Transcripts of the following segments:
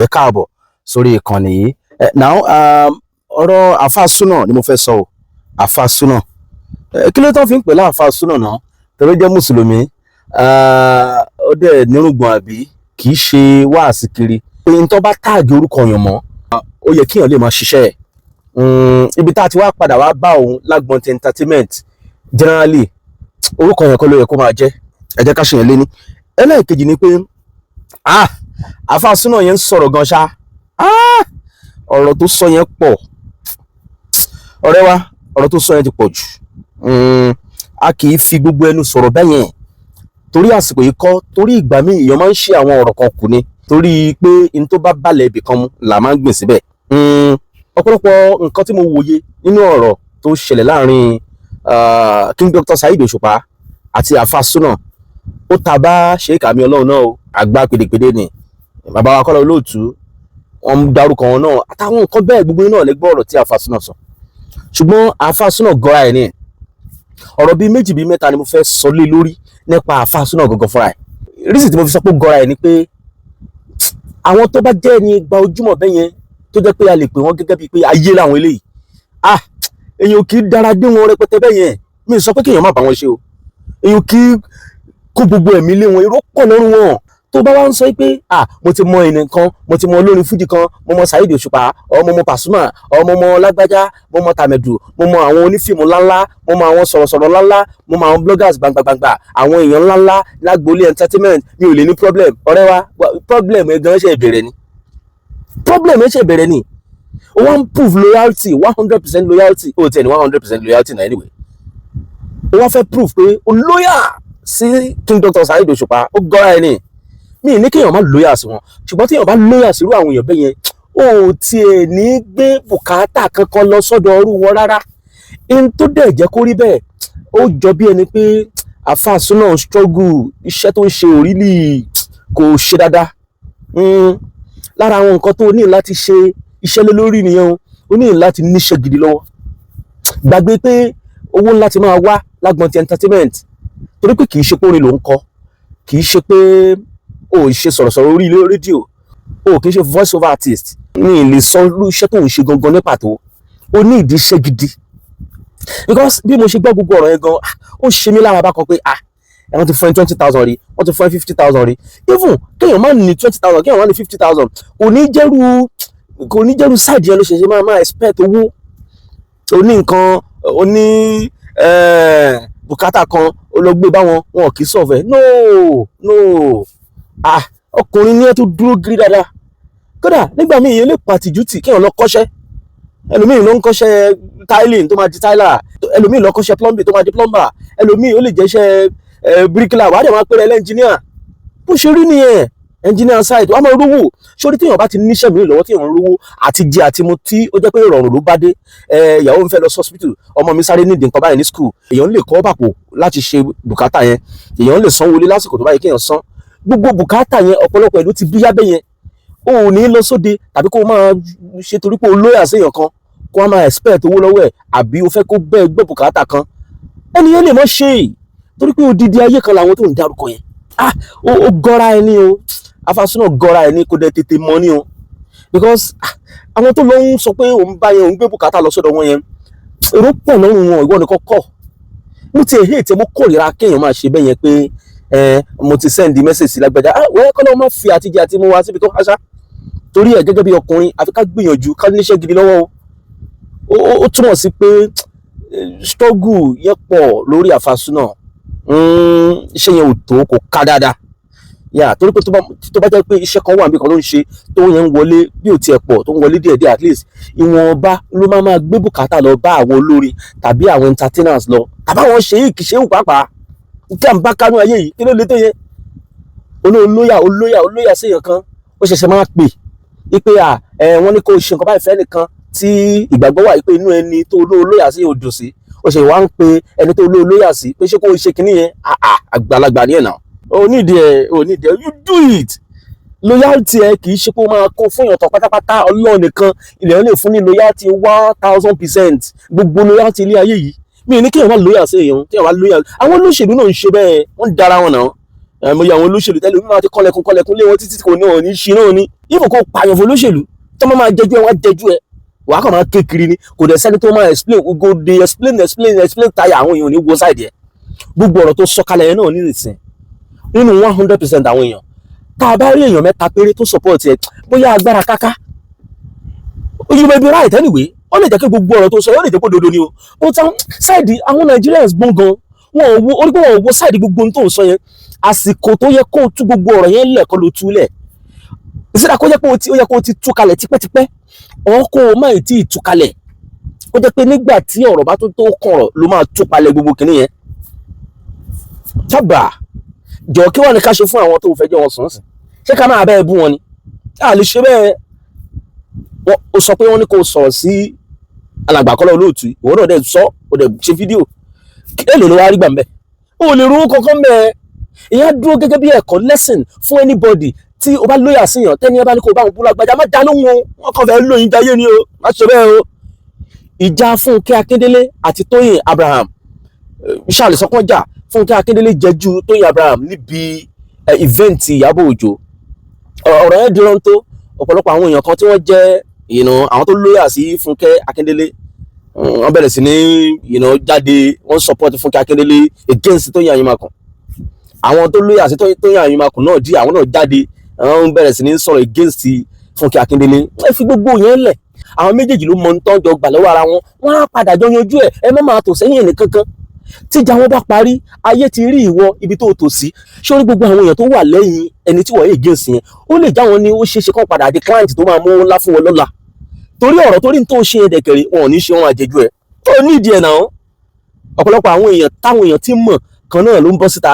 Ẹ káàbọ̀ sórí ìkànnì yìí. Now ọ̀rọ̀ àfáà súnà ni mo fẹ́ sọ o. Àfáà súnà. Kí ló tán fi ń pè láàfáà súnà náà? Torí ó jẹ́ mùsùlùmí. Ó dẹ̀ nírùngbọ̀n àbí kì í ṣe wáàsí kiri. Pé n tó bá táàgì orúkọ yàn mọ́, ó yẹ kíyàn lè máa ṣiṣẹ́ ẹ̀. Ibi tá a ti wá padà wá bá òun lágbọn ti entertainment generally orúkọ yẹn kọ́ ló yẹ kó máa jẹ́. Ẹ jẹ́ ká ṣe yẹn lé ní. Ẹlẹ́ẹ̀kejì ni pé àfáà súnà yẹn ń sọ̀rọ̀ gan ṣá. Ọ̀rọ̀ tó sọ yẹn pọ̀. Ọ̀rẹ́ wa, ọ̀rọ̀ tó sọ yẹn ti pọ̀ jù. A kì í fi gbogbo ẹnu sọ̀rọ̀ bẹ́ẹ̀ yẹn. Torí àsìkò yìí kọ́, torí ìgbà míì èèyàn máa ń ṣe àwọn ọ̀rọ̀ kan kù ni. Torí pé n tó bá balẹ̀ ibì kan mu là máa ń gbìn síbẹ̀. Ọ̀pọ̀lọpọ̀ nǹkan tí mo wòye nínú ọ̀rọ̀ tó ṣẹlẹ̀ láàrin King Dr. Saheed Òṣùpá àti àfáà súnà ó ta bá Sheikh Àmì Ọlọ́run náà o, àgbà pèdèpèdè ni bàbá wa Kọ́lá Olóòtú, wọ́n ń dárúkọ wọn náà àtàwọn nǹkan bẹ́ẹ̀ gbogbo náà lè gbọ́ ọ̀rọ̀ tí àfáà súnà sọ. Ṣùgbọ́n àfáà súnà gọ́ra ẹ̀ ní ọ̀rọ̀ bíi méjì bíi mẹ́ta ni mo fẹ́ sọ lé lórí nípa àfáà súnà gangan fúnra ẹ̀. Rísì tí mo fi sọ pé gọ́ra ẹ̀ ni pé àwọn tó bá jẹ́ ẹni gba ojúmọ̀ bẹ́ẹ̀ yẹn tó jẹ́ pé a lè pè wọ́n gẹ́gẹ́ bíi pé ayé làwọn eléyìí. Èèyàn kì í dára dé wọn rẹpẹtẹ bẹ́ẹ̀ yẹn. Mi ò sọ pé kéèyàn má bá wọn ṣe o. Èèyàn kì í kó gbogbo ẹ̀mí lé wọn, irọ́ pọ̀ lọ́rùn wọn. Tó bá wá ń sọ pé mo ti mọ ẹnìkan, mo ti mọ olórin fújì kan, mo mọ Saheed Òṣùpá, mo mọ Pasuma, mo mọ lágbájá, mo mọ tàmẹ̀dù, mo mọ àwọn onífíìmù ńláńlá, mo mọ àwọn sọ̀rọ̀sọ̀rọ̀ ńláńlá, mo mọ àwọn bloggers gbàngbàngbà, àwọn èèyàn ńláńlá lágboolé entertainment, mi ò lè ní problem. Ọ̀rẹ́ wa, problem ẹ̀ gan ṣe ìbẹ̀rẹ̀ ni. Problem ẹ̀ ṣe ìbẹ̀rẹ̀ ni. O wá ń prove loyalty, 100% loyalty. O tiẹ̀ ní 100% loyalty na anyway. O wá fẹ́ prove pé o loyal sí King Dr. Saheed Òṣùpá, ó gọ́ra ẹni. Mi ní kéèyàn má lóyà sí wọn, ṣùgbọ́n téèyàn bá lóyà sí irú àwọn èèyàn bẹ́ẹ̀ yẹn, ó tiẹ̀ ní gbé bùkátà kankan lọ sọ́dọ̀ ọrú wọn rárá. In tó dẹ̀ jẹ́ kó rí bẹ́ẹ̀, ó jọ bí ẹni pé àfáà súnà struggle, iṣẹ́ tó ń ṣe ò really kò ṣe dáadáa. Lára àwọn nǹkan tó ní láti ṣe iṣẹ́ lé lórí nìyẹn o ní láti níṣẹ́ gidi lọ́wọ́. Gbàgbé pé owó ńlá ti máa wá lágbọn ti entertainment, torí pé kì í ṣe pé orin ló ń kọ, kì í ṣe pé o ṣe sọ̀rọ̀sọ̀rọ̀ orí rédíò, o kì í ṣe voice over artist. Ní ilé sọ irú iṣẹ́ tó ń ṣe gangan ní pàtó, o ní ìdí iṣẹ́ gidi. Because bí mo ṣe gbọ́ gbogbo ọ̀rọ̀ yẹn gan, ó ṣe mí lára bákan pé wọ́n ti fún ẹ 20,000 rí, wọ́n ti fún ẹ 50,000 rí. Even kéèyàn má ní 20,000, kéèyàn má ní 50,000, kò ní jẹ́rú side yẹn ló ṣe máa expect owó. O ní nǹkan, o ní bùkátà kan, o lọ gbé bá wọn kì í sọ̀fẹ́. No. Ọkùnrin ní ẹ tó dúró gírí dáadáa. Kódà nígbà míì èèyàn lè pàtìjú tì kéèyàn lọ kọ́ṣẹ́. Ẹlòmíì ló ń kọ́ṣẹ́ tiling tó máa di tiler, ẹlòmíì lọ kọ́ṣẹ́ plumbing tó máa di plumber, ẹlòmíì ó lè jẹ́ṣẹ́ bricklayer, wàá dẹ̀ máa pẹ́rẹ́ engineer. Bó ṣe rí nìyẹn, engineer side wàá máa rówó. Sórí téèyàn bá ti níṣẹ́ mìíràn lọ́wọ́ téèyàn ń rówó àti jẹ àti mu tí ó jẹ́ pé ìrọ̀rùn ló bá dé. Ìyàwó mi fẹ́ lọ hospital, ọmọ mi sáré nídìí nǹkan báyìí ní school, èèyàn lè kọ́ bàpò láti ṣe bùkátà yẹn, èèyàn lè sanwó ilé lásìkò tó bá yẹ kéèyàn san. Gbogbo bùkátà yẹn ọ̀pọ̀lọpọ̀ ìlú ti bíyá bẹ́ẹ̀ yẹn. O ò ní lọ sóde tàbí kó máa ṣe torí pé o lóyà sí èèyàn kan kó máa expect owó lọ́wọ́ ẹ̀, àbí o fẹ́ kó bẹ́ẹ̀ gbé bùkátà kan. Ẹnìyẹn lè mọ́ ṣe torí pé odidi ayé kan làwọn tó ń dárúkọ yẹn. O gọ́ra ẹni o, àfáà súnà gọ́ra ẹni kò dẹ̀ tètè mọ́ ni o. Because àwọn tó lọ ń sọ pé òun bá yẹn òun gbé bùkátà lọ sọ́dọ̀ wọn yẹn, èrò pọ̀ lọ́rùn wọn, ìwọ nìkan kọ́. Mo ti hate, mo kórìíra kéèyàn máa ṣe bẹ́ẹ̀ yẹn pé mo ti send message sí lágbájá, wẹ́ẹ́ kọ́ ló máa fi àtijọ́ àti mú wa síbi tó kásá. Torí ẹ̀ gẹ́gẹ́ bí ọkùnrin àfi ká gbìyànjú ká níṣẹ́ gidi lọ́wọ́ o. Ó túmọ̀ sí pé struggle yẹn pọ̀ lórí àfáà súnà. Iṣẹ́ yẹn ò tó, kò ká dáadáa. Torí pé tó bá jẹ́ pé iṣẹ́ kan wà níbi kan ló ń ṣe tó yẹn ń wọlé bí ò tiẹ̀ pọ̀ tó ń wọlé díẹ̀díẹ̀ at least ìwọ̀nba ló máa gbé bùkátà lọ bá àwọn olórin tàbí àwọn entertainers lọ tàbí àwọn ṣèyíkì pàápàá. Tí à ń bá kánú ayé yìí kí ló lè tó yẹn? Olóyà sí èèyàn kan ó ṣẹ̀ṣẹ̀ máa pè wípé wọ́n ní kó ṣe nǹkan báyìí fẹ́ nìkan tí ìgbàgbọ́ wà wípé inú ẹni tó olóyà sí odò sí, ó ṣe wá ń pe ẹni tó olóyà sí pé ṣé kó ṣe kinní yẹn. Àgbàlagbà ni ẹ̀ náà. O need ẹ̀, you do it. Loyalty ẹ kì í ṣe pé ó máa kó fún èèyàn tán pátápátá. Ọlọ́run nìkan ilẹ̀ lè fún ní loyalty 1000%. Gbogbo loyalty ilé ayé yìí. Mi ní kéèyàn má lóyà sí èèyàn, kéèyàn má lóyà. Àwọn olóṣèlú náà ń ṣe bẹ́ẹ̀, wọ́n dára wọn náà. mo yà àwọn olóṣèlú tẹ́lẹ̀ mímọ́ àti kọ́lẹ̀kùn lé wọn títí kò ní òní ṣí náà ni ìfò kó pààyàn fún olóṣèlú tó máa jẹjú ẹ wọ́n jẹjú ẹ wàá kàn máa ké kiri ni kò dẹ̀ sẹ́ni tó máa explain go dey explain tayà àwọn èèyàn ní wo side ẹ̀ gbogbo ọ̀rọ̀ tó sọ kalẹ̀ yẹn náà ní ìsìn nínú 100% àwọn èèyàn tá a bá rí èèyàn mẹ́ta péré tó support ẹ bóyá agbára káká you may be right anyway ó lè jẹ́ kí gbogbo ọ̀rọ̀ tó sọ ó lè jẹ́ pé dodo ni o ó tán side àwọn Nigerians gbọ́n gan wọn ò wo orí pé wọn ò wo side gbogbo ohun tó ń sọ yẹn àsìkò tó yẹ kó tú gbogbo ọ̀rọ̀ yẹn lẹ̀ kọ́ ló túlẹ̀ ìsìlá kó jẹ́ pé ó yẹ kó ti tú kalẹ̀ tipẹ́tipẹ́ ọ̀ kó o má tí ì tú kalẹ̀ kó jẹ́ pé nígbà tí ọ̀rọ̀ bá tó kọ̀rọ̀ ló máa tú palẹ̀ gbogbo kìnìún yẹn tábà jọ kí wọ́n ní ká ṣe fún àwọn tó fẹ́ jẹ́ wọn sùn sìn ṣé ká máa bẹ́ẹ̀ bú wọn ni a lè ṣe bẹ́ẹ̀ ó sọ pé wọ́n ní kó sọ̀rọ̀ sí alàgbà Kọ́lá Olóòtú ìwọ náà dẹ̀ sọ ó dẹ̀ ṣe fídíò èlò ló wá rí gbà ń bẹ̀ ó lè rú kankan bẹ́ẹ̀ ìyẹn dúró gẹ́gẹ́ bí ẹ̀kọ́ lesson fún anybody tí o bá lóyà síyàn tẹ́ni ẹ bá ní kó bá wọn bú lágbájá má dá lóhùn o wọn kàn fẹ́ lóyìn jayé ni o má ṣe bẹ́ẹ̀ o ìjà Fúnkẹ́ Akíndélé àti Tóyìn Abraham ṣáàlì sọkànjà Fúnkẹ́ Akíndélé jẹjú Tóyìn Abraham níbi ìvẹ́ǹtì Ìyábọ̀ Òjó ọ̀rọ̀ yẹn dúró tó ọ̀pọ̀lọpọ̀ àwọn èèyàn kan tí wọ́n jẹ́ àwọn tó lóyà sí Fúnkẹ́ Akíndélé wọ́n bẹ̀rẹ̀ sí ní jáde wọ́n support Fúnkẹ́ Akíndélé against Tóyìn Àyìnmákùn àwọn tó lóyà sí Tóyìn Àyìnmákùn náà àwọn náà jáde wọ́n bẹ̀rẹ̀ sí ní sọ̀rọ̀ against Fúnkẹ́ Akíndélé ẹ fi gbogbo yẹn lẹ̀ àwọn méjèèjì ló mọ ń tọ́jọ gbà lọ́wọ́ ara wọn wọ́n á padà jọ yanjú ẹ̀ ẹ má máa tò sẹ́yìn ẹnì kankan tíjà wọn bá parí ayé ti rí ìwọ ibi tó tò sí sórí gbogbo àwọn èèyàn tó wà lẹ́yìn ẹni tí wọ́n yé against yẹn ó lè já wọn ní ó ṣeéṣe kán padà di client tó máa mú ńlá fún wọn lọ́la torí ọ̀rọ̀ torí tó ṣe ẹ̀dẹ̀kẹ̀rẹ̀ wọn ò ní ṣe wọn àjẹjú ẹ̀ ó ní ìdí ẹ̀ náà ọ̀pọ̀lọpọ̀ àwọn èèyàn táwọn èèyàn ti mọ̀ kan náà ló ń bọ́ síta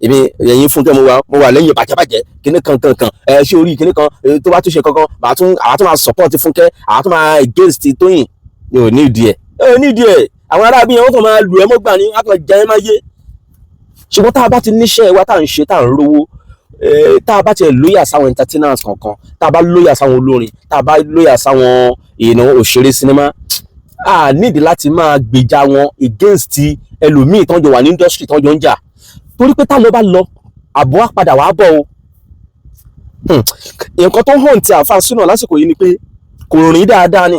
èmi ẹ̀yin Fúnkẹ́ mo wà lẹ́yìn bàjẹ́bàjẹ́ kíní kan ṣé orí kíní kan tó bá tún ṣe kankan àwa tún máa support Fúnkẹ́ àwa tún máa against Tóyìn ò ní ìdí ẹ̀ àwọn arábí yẹn wọ́n kàn máa lù ẹ́ mọ́gbà ní wọ́n kàn jẹ́ ẹ́ máa yé ṣùgbọ́n tá a bá ti níṣẹ́ wa tá à ń ṣe tá à ń rówó tá a bá ti lóyà sáwọn entertainers kankan tá a bá lóyà sáwọn olórin tá a bá lóyà sáwọn òṣèré sinimá a nídìí láti máa gbèjà wọn against ẹlòmíì tán jọ wà ní industry tán jọ ń jà torí pé tá ló bá lọ àbọ̀ á padà wàá bọ̀ o nǹkan tó hàn tí Àfáà Ṣínà lásìkò yìí ni pé kò rìn dáadáa ni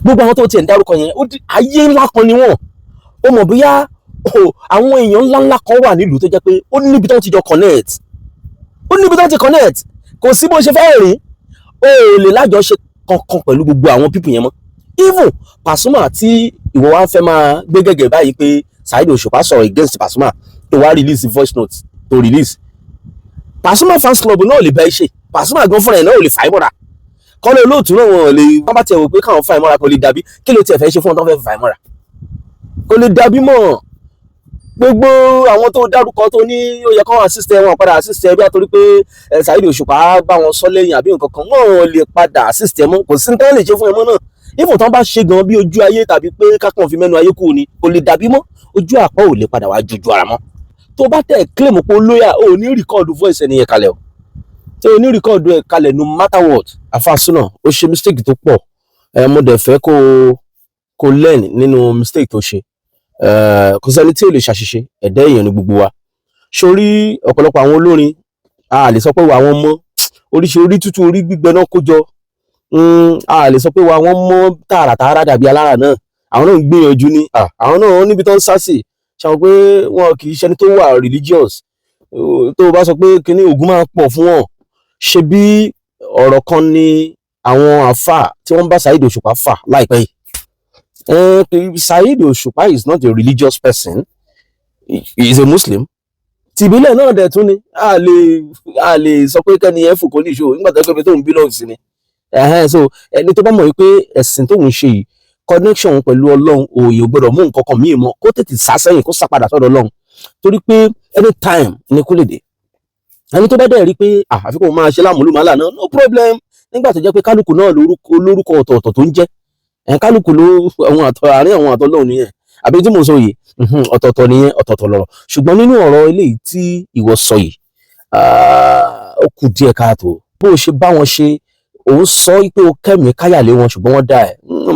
gbogbo àwọn tó tiẹ̀ ń dárúkọ yẹn ayé ńlá kan ni wọ́n ó mọ̀ bóyá àwọn èèyàn ńláńlá kan wà nílùú tó jẹ́ pé ó níbi tó ti jọ connect kò sí bó ṣe fẹ́ rìn ó lè lájọṣe kankan pẹ̀lú gbogbo àwọn pípù yẹn mọ́ even Pasuma tí ìwọ wá fẹ́ máa gbé gẹ́gẹ́ báyìí pé Saheed Òṣùpá sọ̀rọ̀ against Pasuma tó wá release voice note tó release Pasuma fans club náà lè bẹ́ ṣe Pasuma gan fúnra ẹ̀ náà ò lè fà á mọ́ra Kọ́lá Olóòtú náà wọn lè wọ́n bá tiẹ̀ wò pé káwọn fà á mọ́ra kò lè dàbí kí ló tiẹ̀ fẹ́ ṣe fún wọn tó fẹ́ fà á mọ́ra kò lè dàbí mọ́ gbogbo àwọn tó dárúkọ tó ní ó yẹ kán assist wọn padà assist bí a torí pé Saheed Òṣùpá bá wọn sọ lẹ́yìn àbí nǹkan kan wọn lè padà assist mọ́ kò sí nǹkan lè ṣe fún ẹ mọ́ náà ìfọ̀ tán bá ṣe gan bí ojú ayé tàbí pé kákan fi mẹ́nu ayé kù ni kò lè dàbí mọ́ ojú àpá ò lè padà wá jujú ara mọ́ tó bá tẹ̀ claim pé lóyà ò ní record voice ẹni yẹn kalẹ̀ o tí ò ní record ẹ̀ kalẹ̀ no matter what Àfáà Ṣínà ó ṣe mistake tó pọ̀ mo dẹ̀ fẹ́ kó learn nínú mistake tó ṣe kò sẹ́ni tí ò lè ṣàṣìṣe ẹ̀dá èèyàn ní gbogbo wa sórí ọ̀pọ̀lọpọ̀ àwọn olórin a lè sọ pé àwọn mọ́ oríṣi orí tútù orí gbígbẹ náà kó jọ a lè sọ pé wọ́n mọ́ tààràtààrà dàbí alára náà àwọn náà ń gbìyànjú ní àwọn náà níbi tó ń sá sí ṣàwọn pé wọn kì í ṣẹni tó wà religious tó o bá sọ pé kíní ogun máa pọ̀ fún wọn ṣe bí ọ̀rọ̀ kan ní àwọn àfà tí wọ́n bá Saheed Òṣùpá fà láìpẹ́ yìí Saheed Òṣùpá is not a religious person. He is a Muslim. Tìbílẹ̀ náà dẹ̀ tún ni a lè sọ pé kẹ́ni ẹ̀ fò kò ní ìṣó nígbà tó ń pẹ́ tó ń belong sí ni. So ẹni tó bá mọ̀ wípé ẹ̀sìn tó ń ṣe yìí connection pẹ̀lú Ọlọ́run òye ò gbọ́dọ̀ mú nǹkan kan míì mọ́ kó tètè sá sẹ́yìn kó sá padà sọ́dọ̀ Ọlọ́run torí pé anytime ni kó lè dé. Ẹni tó bá dẹ̀ rí pé àfikún máa ṣe lámúlùmálà náà no problem nígbà tó jẹ́ pé kálukú náà lórúkọ ọ̀tọ̀ọ̀tọ̀ tó ń jẹ́ kálukú ló àárín àwọn àtọ́lọ́run nìyẹn àbí tí mo sọ yìí ọ̀tọ̀ọ̀tọ̀ nìyẹn ọ̀tọ̀ọ̀tọ̀ lọ̀rọ̀ ṣùgbọ́n nínú ọ̀rọ̀ eléyìí tí ìwọ sọ yìí ó kù díẹ̀ káàtó bó o ṣe bá wọn ṣe òun sọ pé o kẹ́mìí káyàlé wọn ṣùgbọ́n wọ́n dá ẹ̀ ó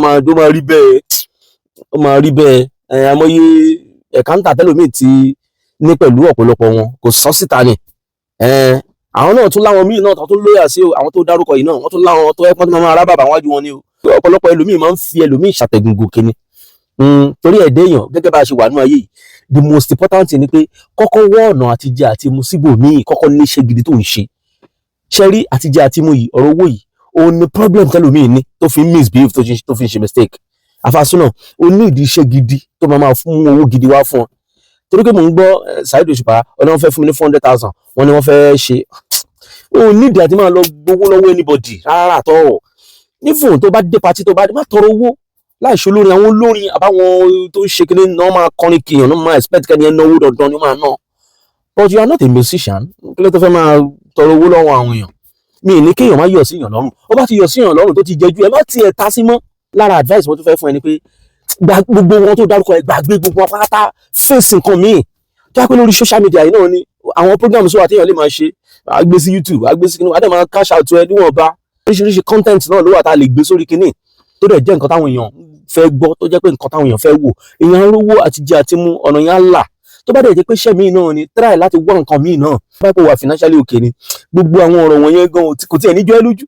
máa rí bẹ́ẹ̀ àmọye ẹ̀káńtà tẹ́lómìn tí ní pẹ̀lú ọ̀pọ̀lọpọ̀ wọn kò sọ síta ni àwọn náà tún láwọn míì náà tó tún lóyà sí o àwọn tó dárúkọ yìí náà wọ́n tún láwọn tó ẹ̀pọ́n tó máa rá bàbá wájú wọn ni o ọ̀pọ̀lọpọ̀ ẹlòmíì máa ń fi ẹlòmíì ṣàtẹ̀gùn gòkè ni torí ẹ̀dẹ́ èèyàn gẹ́gẹ́ bá a ṣe wà nínú ayé yìí the most important thing ni pé kọ́kọ́ wọ́ ọ̀nà àtijẹ àti mu síbòmíì kọ́kọ́ níṣẹ́ gidi tó ń ṣe ṣẹ́rí àtijẹ àti mu yìí ọ̀rọ̀ owó yìí òun ni problem tẹ́lòmíì ní tó fi ń misbehave tó fi ń ṣe mistake àfàsúnà ó ní ìdí iṣẹ́ gidi tó máa fún owó gidi wá fún ọ torí pé mò ń gbọ́ Saheed Òṣùpá ọ̀nà wọn fẹ́ fún mi ní 400,000 wọn ni wọ́n fẹ́ ṣe ó ní ìdí àti máa lọ gbowó lọ́wọ́ anybody rárá àtọ́ ní fóun tó bá dé patí tó bá dé má tọrọ owó láìṣe olórin àwọn olórin àbáwọn tó ń ṣe kíní náà máa kọrin kìyàn náà máa expect kẹ́ni ẹ̀ náwó dandan ni máa ná but you are not a musician kí ló tó fẹ́ máa tọrọ owó lọ́wọ́ àwọn èèyàn mi ní kéèyàn má yọ̀ sí èèyàn lọ́rùn ó bá ti yọ̀ sí èèyàn lọ́rùn tó ti jẹjú ẹ má tiẹ̀ ta sí mọ́ lára advice mo tún fẹ́ fún ẹ ni pé gbogbo wọn tó dárúkọ ẹ gbàgbé gbogbo wọn pátá fèsì nǹkan míì tó wá pé lórí social media yìí náà ni àwọn programs wà téèyàn lè máa ṣe àgbé sí YouTube àgbé sí kíní wà á dẹ̀ máa cash out ẹ níwọ̀nba oríṣiríṣi content náà ló wà tá a lè gbé sórí kíní tó dẹ̀ jẹ́ nǹkan táwọn èèyàn fẹ́ gbọ́ tó jẹ́ pé nǹkan táwọn èèyàn fẹ́ wò èèyàn rówó àti jẹ àti mu ọ̀nà yẹn á là tó bá dẹ̀ jẹ́ pé iṣẹ́ míì náà ni try láti wá nǹkan míì náà bá pò wà financially okay ni gbogbo àwọn ọ̀rọ̀ wọ̀nyẹn gan kò tiẹ̀ níjọ́ ẹ lójú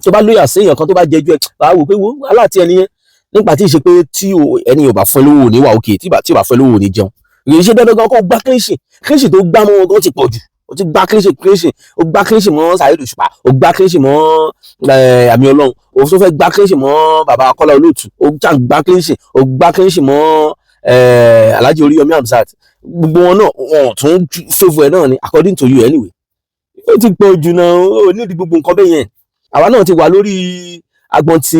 tó bá lóyà sí èèyàn kan tó bá jẹjú ẹ wàá wò pé wo aláàtí ẹni yẹn nígbà tí ì ṣe pé tí ẹni ò bá fún ẹ lówó ò ní wà òkè tí ì bá fún ẹ lówó ò ní jẹun kì í ṣe dandan gan kó gbá kíríṣì tó gbá mọ́ wọn gan ti pọ̀ jù ó ti gbá kíríṣì ó gbá kíríṣì mọ́ Saheed Òṣùpá ó gbá kíríṣì mọ́ Àmì Ọlọ́run ó tó fẹ́ gbá kíríṣì mọ́ bàbá Kọ́lá Olóòtú ó jà gbá kíríṣì mọ́ Alhaji Oríyọmí Hamzat gbogbo wọn náà wọn tún favour ẹ náà ni according to you anyway ó ti pọ̀ jù náà ó nídìí gbogbo nǹkan bẹ́ẹ̀ yẹn àwa náà ti wà lórí agbọn ti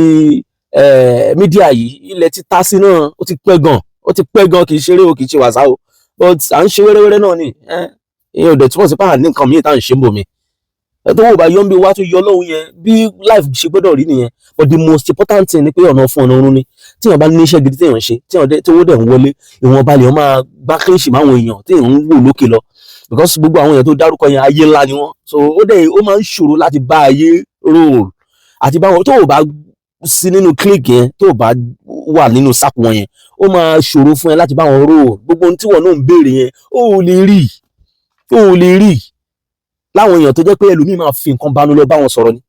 mídíà yìí ilẹ̀ ti ta sí náà ó ti pẹ́ gan kì í ṣeré o kì í ṣe wàsá o but à ń ṣe wẹ́rẹ́wẹ́rẹ́ náà ni ìyẹn ò dẹ̀ túmọ̀ sí pàrọ̀ ní nǹkan míì tá à ń ṣe ń bò mí tó wò bá yọ ń bí wá tó yọ lọ́hùn yẹn bí life ṣe gbọ́dọ̀ rí nìyẹn but the most important thing ni pé ọ̀nà fún ọ̀nà ọ̀run ni tí èèyàn bá ní iṣẹ́ gidi tí èèyàn ṣe tí owó dẹ̀ ń wọlé ìwọ̀nba lè máa gbá kíríṣì máwọn èèyàn tí èèyàn ń wò lókè lọ because gbogbo àwọn èèyàn tó dárúkọ yẹn ayé ńlá ni wọ́n so ó máa ń ṣòro láti bá ayé roll àti báwọn tó o bá sí nínú click yẹn tó o bá wà nínú sáàpù wọn yẹn ó máa ṣòro fún ẹ láti bá wọn roll gbogbo ohun tí wọn náà ń béèrè yẹn ó lè rí láwọn èèyàn tó jẹ́ pé ẹlòmíì máa fi nǹkan banú lọ bá wọn sọ̀rọ̀ ni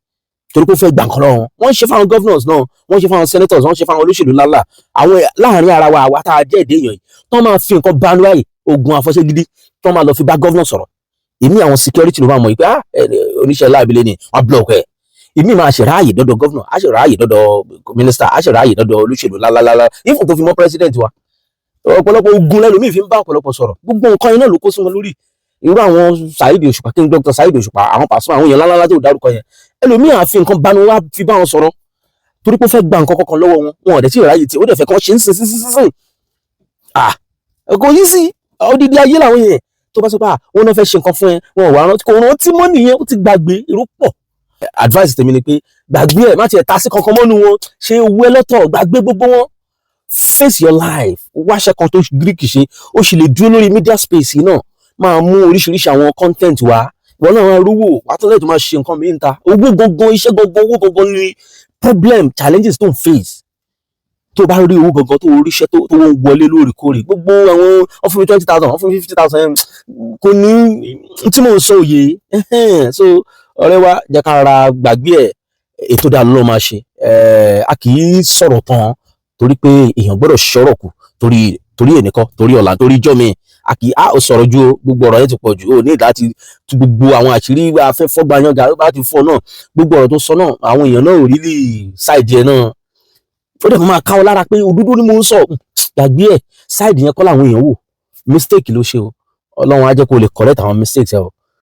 torí pé ó fẹ́ gbà nǹkan lọ́wọ́ wọn ń ṣe fáwọn governors náà wọ́n ń ṣe fáwọn senators wọ́n ń ṣe fáwọn olóṣèlú ńláńlá àwọn láàrin ara wa àwa tá a jẹ́ èdè èèyàn yìí tó máa fi nǹkan banú láyè oògùn àfọ̀ṣẹ gidi tó máa lọ fi bá governor sọ̀rọ̀ èmi àwọn security ló máa mọ̀ yìí pé oníṣẹ́ láàbílẹ̀ ni wọ́n block ẹ̀ èmi máa ṣe ráàyè dọ́dọ̀ governor á ṣe ráàyè dọ́dọ̀ minister á ṣe ráàyè dọ́dọ̀ olóṣèlú lálálálá ifun tó fi mọ́ president wa ọ̀pọ̀lọpọ̀ ogun lẹ́lòmíì fi ń bá ọ̀pọ̀lọpọ̀ sọ̀rọ̀ gbogbo nǹkan iná ló kó sí wọn lórí irú àwọn Saheed Òṣùpá King Dr. Saheed Òṣùpá àwọn Pasuma àwọn èèyàn lálálá tó dárúkọ yẹn ẹlòmíì àfi nǹkan bánu wá fi bá wọn sọ̀rọ̀ torí pé ó fẹ́ gba nǹkan kọ̀ọ̀kan lọ́wọ́ wọn ọ̀dẹ̀ tí ìráyè tí ó dẹ̀ fẹ́ kọ́ ṣe ń sìn kò yí sí odidi ayé làwọn yẹn tó bá sọ pé wọn náà fẹ́ ṣe nǹkan fún ẹ wọn ò wá rántí kò rántí mọ́ nìyẹn ó ti gbàgbé irú pọ̀ advice tèmi ni pé gbàgbé ẹ̀ má tiẹ̀ ta sí kankan mọ́nu wọn ṣe owó ẹlọ́tọ̀ gbàgbé gbogbo wọn face your life wáṣẹ kan tó greek ṣe ó sì lè dúró lórí media space yìí náà máa mú oríṣiríṣi àwọn content wá ìwọ náà máa rówó wàá tó lẹ́tọ̀ máa ṣe nǹkan mìíràn ta owó gangan iṣẹ́ gangan owó gangan ni problem challenges tó ń face tó bá rí owó gangan tó ríṣẹ́ tó ń wọlé lóòrèkóòrè gbogbo àwọn wọ́n fún mi 20,000 wọ́n fún mi 50,000 kò ní tí mò ń sọ òye so ọ̀rẹ́ wa jẹ́ ká ra gbàgbé ẹ̀ ètò dáa ló máa ṣe a kì í sọ̀rọ̀ tán torí pé èèyàn gbọ́dọ̀ ṣọ́rọ̀ kù torí ẹnìkan torí ọ̀la torí ìjọ́ mi a kì í sọ̀rọ̀ ju gbogbo ọ̀rọ̀ yẹn ti pọ̀ jù ó ní láti tú gbogbo àwọn àṣírí afẹ́fọ́ gbayanga bá ti fọ́ náà gbogbo ọ̀rọ̀ tó sọ náà àwọn èèyàn náà ò rí lè ṣáìdì ẹ̀ náà ó dẹ̀ máa káwọ́ lára pé òdúdú ni mo ń sọ gbàgbé ẹ̀ ṣáìdì yẹn kọ́ làwọn èèyàn wò mistake ló ṣe o ọlọ́run á jẹ́ kó lè correct àwọn mistakes ẹ̀ o